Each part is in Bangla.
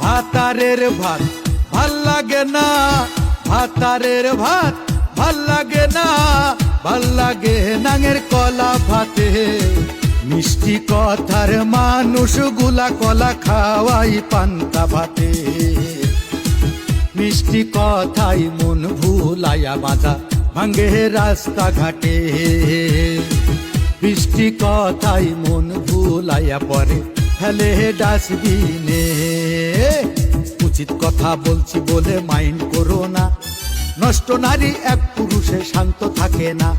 ভাতারের ভাত ভাল লাগে না, ভাতারের ভাত ভাল লাগে না, ভাল লাগে নাঙের কলা ভাতে। মিষ্টি কথার মানুষ গুলা কলা খাওয়াই পান্তা ভাতে। মিষ্টি কথাই মন ভুলাইয়া বাজা ভাঙ্গে রাস্তা ঘাটে। মিষ্টি কথাই মন ভুলাইয়া পরে ফেলে ডাস্টবিনে। উচিত কথা বলছি বলে মাইন্ড করো না, নষ্ট নারী এক পুরুষে শান্ত থাকে না।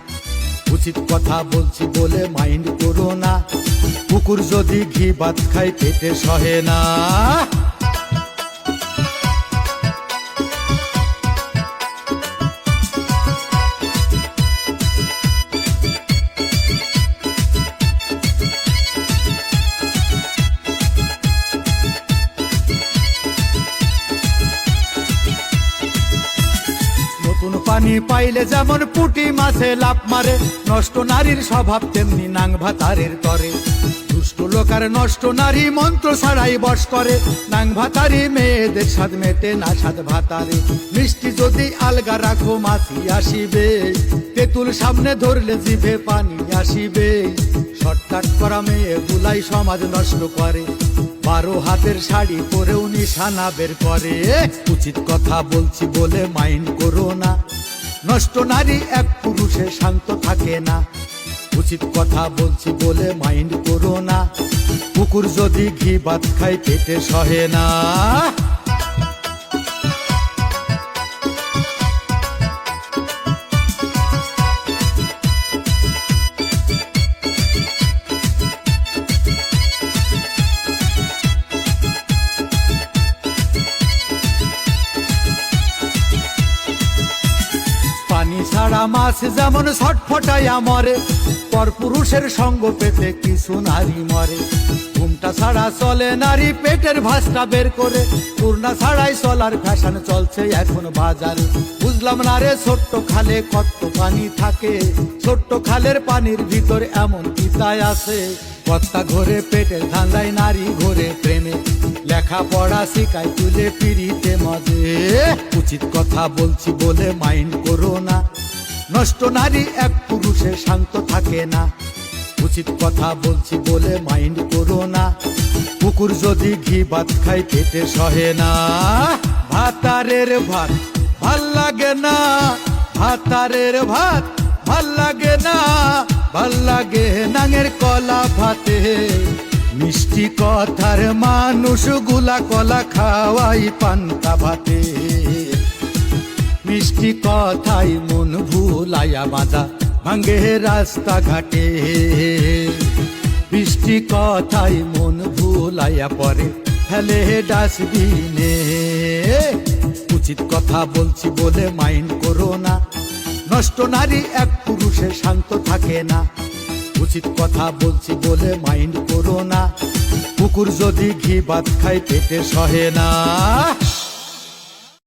উচিত কথা বলছি বলে মাইন্ড করো না, কুকুর যদি ঘি ভাত খায় পেটে সহে না। নতুন পানি পাইলে যেমন পুঁটি মাছে লাফ মারে, নষ্ট নারীর স্বভাব তেমনি নাং ভাতারের তরে। দুষ্ট লোকার নষ্ট নারী মন্ত্র ছাড়াই বশ করে, নাং ভাতারি মেয়েদের স্বাদ মেটে না স্বাদ ভাতারে। মিষ্টি যদি আলগা রাখো মাছি আসিবে, তেঁতুল সামনে ধরলে জিভে পানি আসিবে। শর্টকাট করা মেয়ে গুলাই সমাজ নষ্ট করে, 12 হাতের শাড়ি পরেও নিশানা বের করে। উচিত কথা বলছি বলে মাইন্ড করো না, নষ্ট নারী এক পুরুষে শান্ত থাকে না। উচিত কথা বলছি বলে মাইন্ড করো না, কুকুর যদি ঘি ভাত খায় পেটে সহে না। পানি ছাড়া মাছ যেমন ছটফটাইয়া মরে, পর পুরুষের সঙ্গ পেতে কিছু নারী মরে। ঘুমটা ছাড়া চলে নারী পেটের ভাঁজটা বের করে, পূর্ণা ছাড়াই চলার ফ্যাশন চলছে এখন বাজারে। বুঝলাম না রে ছোট্ট খালে কত পানি থাকে, ছোট্ট খালের পানির ভিতর এমন পিতায় আছে। কর্তা ঘরে পেটের ধান্দায়, নারী ঘরে প্রেমে, লেখাপড়া শিখাই তুলে পিড়িতে মজে। উচিত কথা বলছি বলে মাইন্ড করো না, নষ্ট নারী এক পুরুষে শান্ত থাকে না। উচিত কথা বলছি বলে মাইন্ড করো না, কুকুর যদি ঘি ভাত খায় পেটে সহে না। ভাতারের ভাত ভাল লাগে না, ভাতারের ভাত ভাল লাগে না, ভাল লাগে নাঙের কলা ভাতে। মিষ্টি কথার মানুষ গুলা কলা খাওয়াই পান্তা ভাতে। মিষ্টি কথাই মন ভুলাইয়া বাজা ভাঙ্গে রাস্তা ঘাটে। মিষ্টি কথাই মন ভুলাইয়া পরে ফেলে ডাস্টবিনে। উচিত কথা বলছি বলে মাইন্ড করো না, নষ্ট নারী এক পুরুষে শান্ত থাকে না। উচিত কথা বলছি বলে মাইন্ড করো না, কুকুর যদি ঘি ভাত খায় পেটে সহে না।